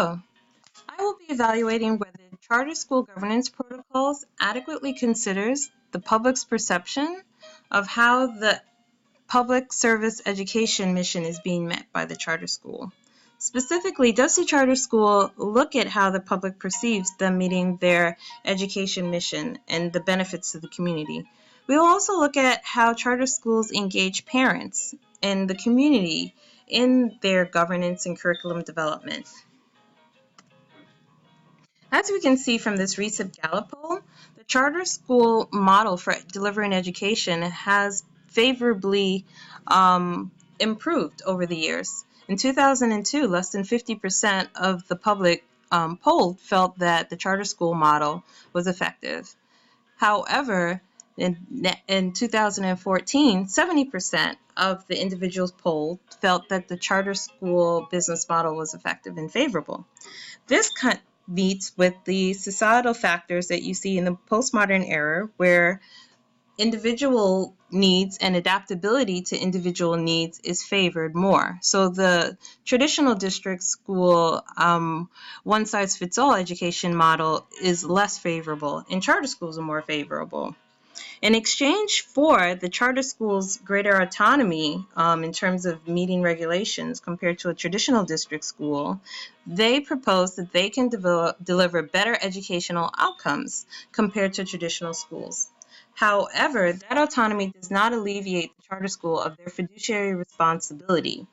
Hello, I will be evaluating whether charter school governance protocols adequately considers the public's perception of how the public service education mission is being met by the charter school. Specifically, does the charter school look at how the public perceives them meeting their education mission and the benefits to the community? We will also look at how charter schools engage parents and the community in their governance and curriculum development. As we can see from this recent Gallup poll, the charter school model for delivering education has favorably improved over the years. In 2002, less than 50% of the public polled felt that the charter school model was effective. However, in 2014, 70% of the individuals polled felt that the charter school business model was effective and favorable. This meets with the societal factors that you see in the postmodern era, where individual needs and adaptability to individual needs is favored more. So the traditional district school one-size-fits-all education model is less favorable, and charter schools are more favorable. In exchange for the charter school's greater autonomy in terms of meeting regulations compared to a traditional district school, they propose that they can deliver better educational outcomes compared to traditional schools. However, that autonomy does not alleviate the charter school of their fiduciary responsibility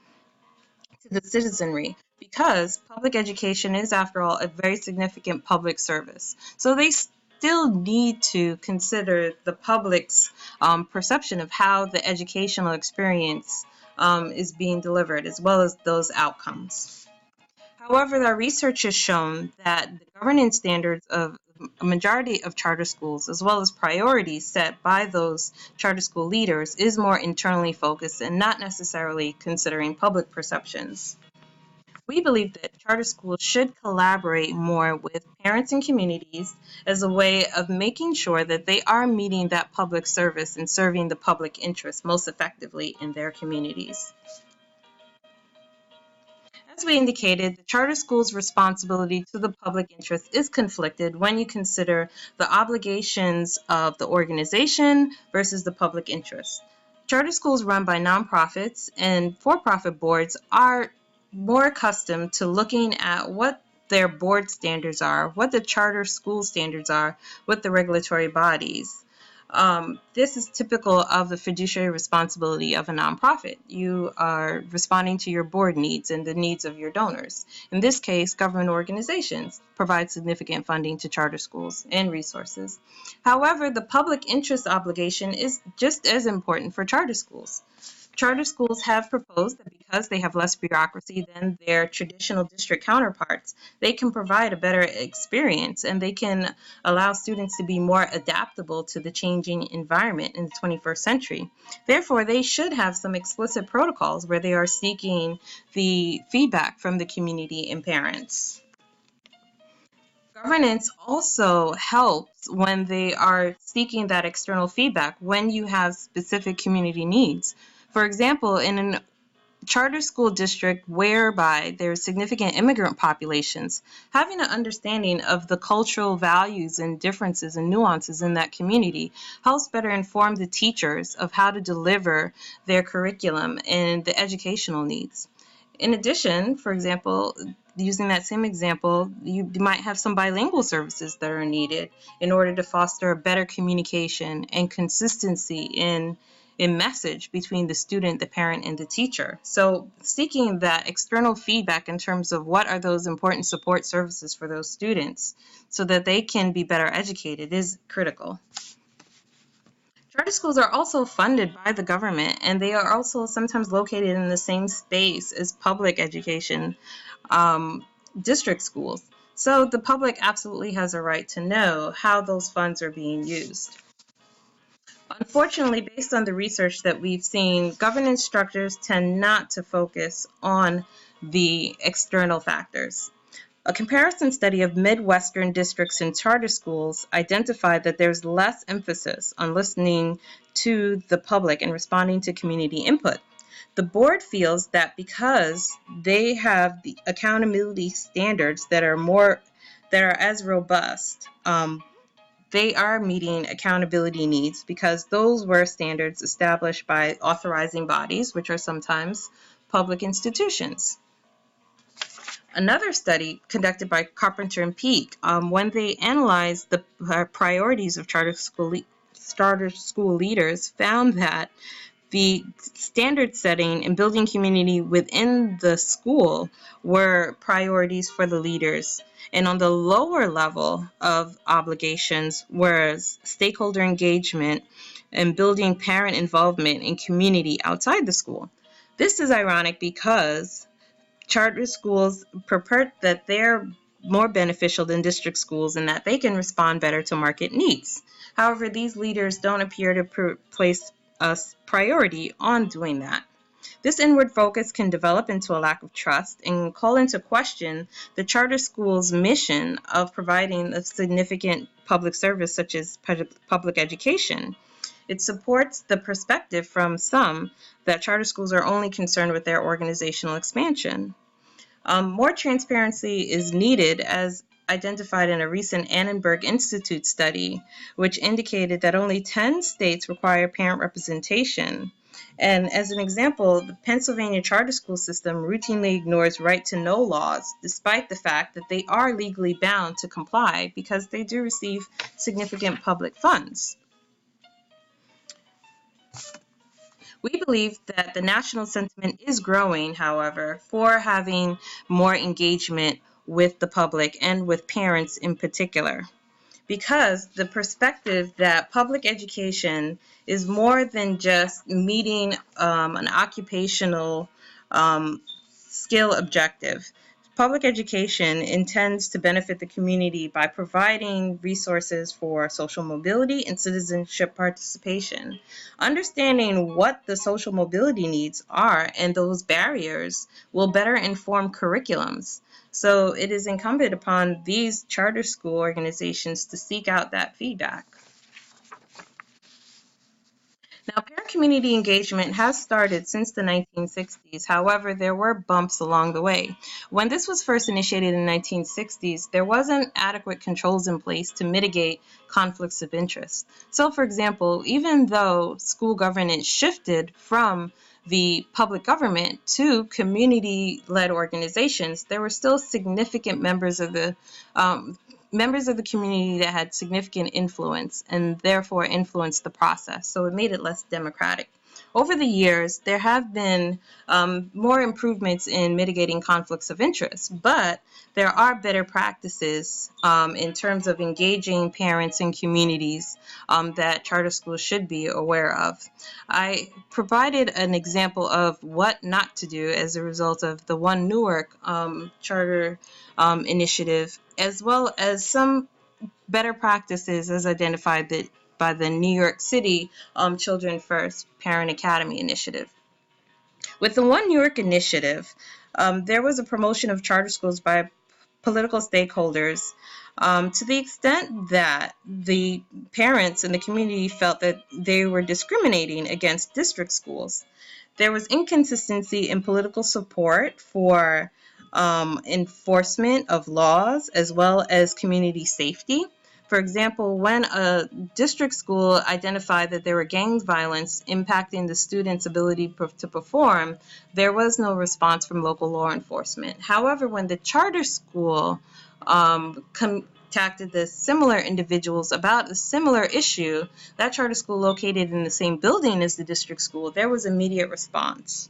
to the citizenry, because public education is, after all, a very significant public service. So they still need to consider the public's perception of how the educational experience is being delivered, as well as those outcomes. However, our research has shown that the governance standards of a majority of charter schools, as well as priorities set by those charter school leaders, is more internally focused and not necessarily considering public perceptions. We believe that charter schools should collaborate more with parents and communities as a way of making sure that they are meeting that public service and serving the public interest most effectively in their communities. As we indicated, the charter school's responsibility to the public interest is conflicted when you consider the obligations of the organization versus the public interest. Charter schools run by nonprofits and for-profit boards are more accustomed to looking at what their board standards are, what the charter school standards are with the regulatory bodies. This is typical of the fiduciary responsibility of a nonprofit. You are responding to your board needs and the needs of your donors. In this case, government organizations provide significant funding to charter schools and resources. However, the public interest obligation is just as important for charter schools. Charter schools have proposed that because they have less bureaucracy than their traditional district counterparts, they can provide a better experience and they can allow students to be more adaptable to the changing environment in the 21st century. Therefore, they should have some explicit protocols where they are seeking the feedback from the community and parents. Governance also helps when they are seeking that external feedback when you have specific community needs. For example, in a charter school district whereby there are significant immigrant populations, having an understanding of the cultural values and differences and nuances in that community helps better inform the teachers of how to deliver their curriculum and the educational needs. In addition, for example, using that same example, you might have some bilingual services that are needed in order to foster a better communication and consistency in message between the student, the parent, and the teacher. So seeking that external feedback in terms of what are those important support services for those students so that they can be better educated is critical. Charter schools are also funded by the government, and they are also sometimes located in the same space as public education district schools. So the public absolutely has a right to know how those funds are being used. Unfortunately, based on the research that we've seen, governance structures tend not to focus on the external factors. A comparison study of Midwestern districts and charter schools identified that there's less emphasis on listening to the public and responding to community input. The board feels that because they have the accountability standards that are as robust, they are meeting accountability needs because those were standards established by authorizing bodies, which are sometimes public institutions. Another study conducted by Carpenter and Peak, when they analyzed the priorities of charter school leaders, found that the standard setting and building community within the school were priorities for the leaders. And on the lower level of obligations was stakeholder engagement and building parent involvement in community outside the school. This is ironic because charter schools purport that they're more beneficial than district schools and that they can respond better to market needs. However, these leaders don't appear to place a priority on doing that. This inward focus can develop into a lack of trust and call into question the charter school's mission of providing a significant public service such as public education. It supports the perspective from some that charter schools are only concerned with their organizational expansion. More transparency is needed, as identified in a recent Annenberg Institute study, which indicated that only 10 states require parent representation. And as an example, the Pennsylvania charter school system routinely ignores right-to-know laws, despite the fact that they are legally bound to comply because they do receive significant public funds. We believe that the national sentiment is growing, however, for having more engagement with the public and with parents in particular, because the perspective that public education is more than just meeting an occupational skill objective. Public education intends to benefit the community by providing resources for social mobility and citizenship participation. Understanding what the social mobility needs are and those barriers will better inform curriculums. So it is incumbent upon these charter school organizations to seek out that feedback. Now, parent community engagement has started since the 1960s. However, there were bumps along the way. When this was first initiated in the 1960s, there wasn't adequate controls in place to mitigate conflicts of interest. So, for example, even though school governance shifted from the public government to community-led organizations, there were still significant members of the community that had significant influence and therefore influenced the process. So it made it less democratic. Over the years, there have been more improvements in mitigating conflicts of interest, but there are better practices in terms of engaging parents and communities that charter schools should be aware of. I provided an example of what not to do as a result of the One Newark charter initiative, as well as some better practices as identified by the New York City Children First Parent Academy initiative. With the One New York initiative, there was a promotion of charter schools by political stakeholders to the extent that the parents and the community felt that they were discriminating against district schools. There was inconsistency in political support for enforcement of laws as well as community safety. For example, when a district school identified that there were gang violence impacting the students' ability to perform, there was no response from local law enforcement. However, when the charter school contacted the similar individuals about a similar issue, that charter school located in the same building as the district school, there was immediate response.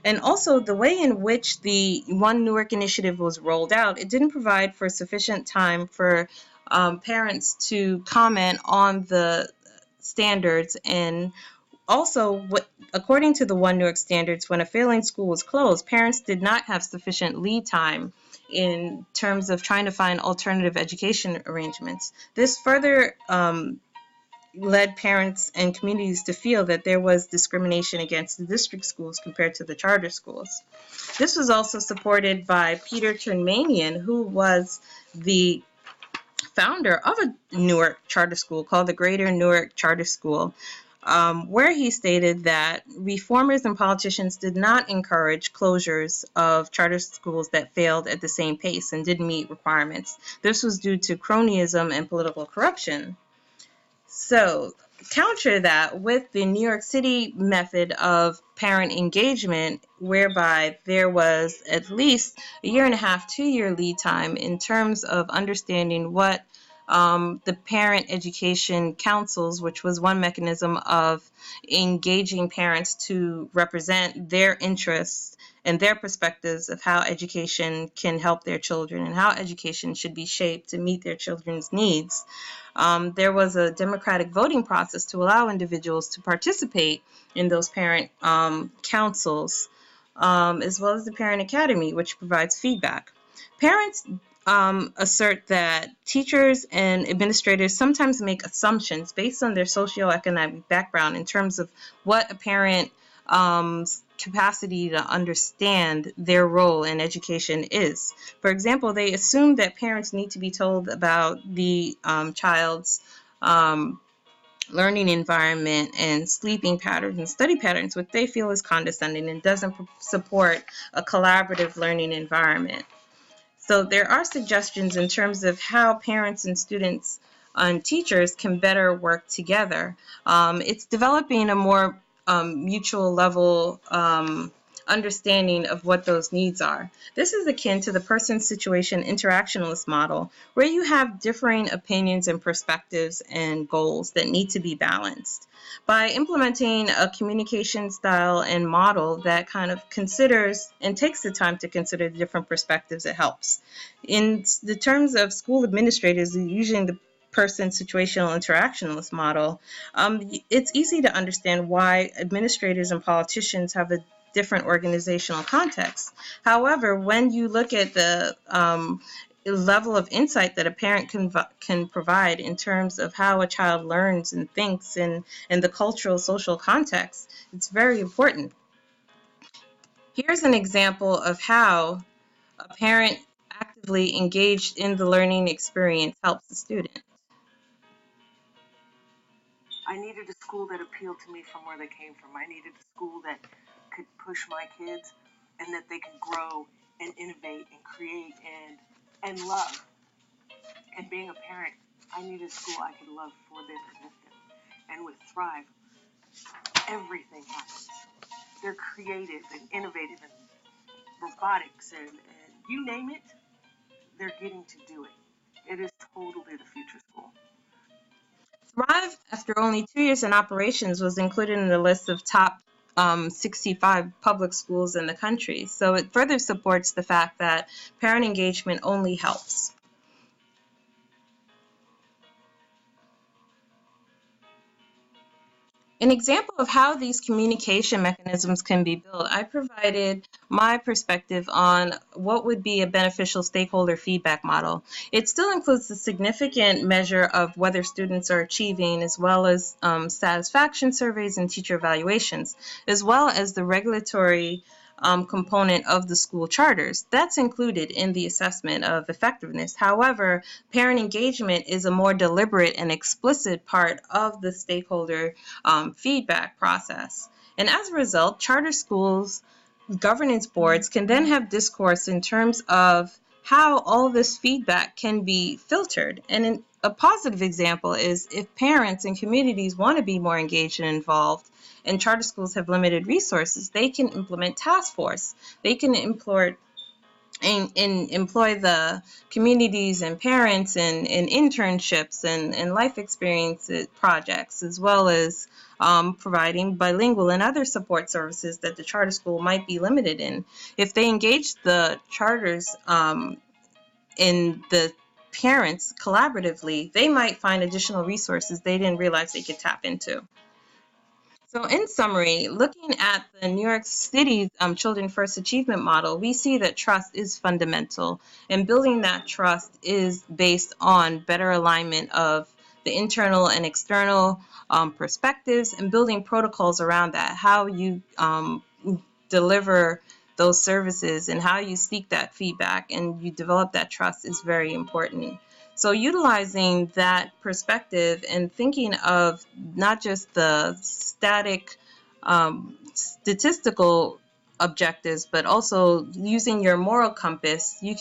And also, the way in which the One Newark initiative was rolled out, it didn't provide for sufficient time for parents to comment on the standards. And also, according to the One Newark standards, when a failing school was closed, parents did not have sufficient lead time in terms of trying to find alternative education arrangements. This further led parents and communities to feel that there was discrimination against the district schools compared to the charter schools. This was also supported by Peter Turnmanian, who was the founder of a Newark charter school called the Greater Newark Charter School. where he stated that reformers and politicians did not encourage closures of charter schools that failed at the same pace and didn't meet requirements. This was due to cronyism and political corruption. So, counter that with the New York City method of parent engagement, whereby there was at least a year and a half, 2-year lead time in terms of understanding what the parent education councils, which was one mechanism of engaging parents to represent their interests and their perspectives of how education can help their children and how education should be shaped to meet their children's needs. There was a democratic voting process to allow individuals to participate in those parent councils, as well as the Parent Academy, which provides feedback. Parents assert that teachers and administrators sometimes make assumptions based on their socioeconomic background in terms of what a parent capacity to understand their role in education is. For example, they assume that parents need to be told about the child's learning environment and sleeping patterns and study patterns, which they feel is condescending and doesn't support a collaborative learning environment. So there are suggestions in terms of how parents and students and teachers can better work together. It's developing a more mutual level understanding of what those needs are. This is akin to the person situation interactionalist model, where you have differing opinions and perspectives and goals that need to be balanced. By implementing a communication style and model that kind of considers and takes the time to consider the different perspectives, it helps. In the terms of school administrators using the person situational interactionalist model, it's easy to understand why administrators and politicians have a different organizational context. However, when you look at the level of insight that a parent can provide in terms of how a child learns and thinks and the cultural social context, it's very important. Here's an example of how a parent actively engaged in the learning experience helps the student. I needed a school that appealed to me from where they came from. I needed a school that could push my kids and that they could grow and innovate and create and love. And being a parent, I needed a school I could love for them and with them. And with Thrive, everything happens. They're creative and innovative and robotics and you name it, they're getting to do it. It is totally the future school. Thrive, after only 2 years in operations, was included in the list of top 65 public schools in the country. So it further supports the fact that parent engagement only helps. An example of how these communication mechanisms can be built, I provided my perspective on what would be a beneficial stakeholder feedback model. It still includes the significant measure of whether students are achieving, as well as satisfaction surveys and teacher evaluations, as well as the regulatory component of the school charters. That's included in the assessment of effectiveness. However, parent engagement is a more deliberate and explicit part of the stakeholder feedback process. And as a result, charter schools governance boards can then have discourse in terms of how all this feedback can be filtered. And a positive example is if parents and communities want to be more engaged and involved, and charter schools have limited resources, they can implement task force. They can employ the communities and parents in internships and life experience projects, as well as providing bilingual and other support services that the charter school might be limited in. If they engage the charters in the parents collaboratively, they might find additional resources they didn't realize they could tap into. So in summary, looking at the New York City Children First Achievement Model, we see that trust is fundamental, and building that trust is based on better alignment of the internal and external perspectives and building protocols around that, how you deliver those services and how you seek that feedback and you develop that trust is very important. So utilizing that perspective and thinking of not just the static statistical objectives, but also using your moral compass, you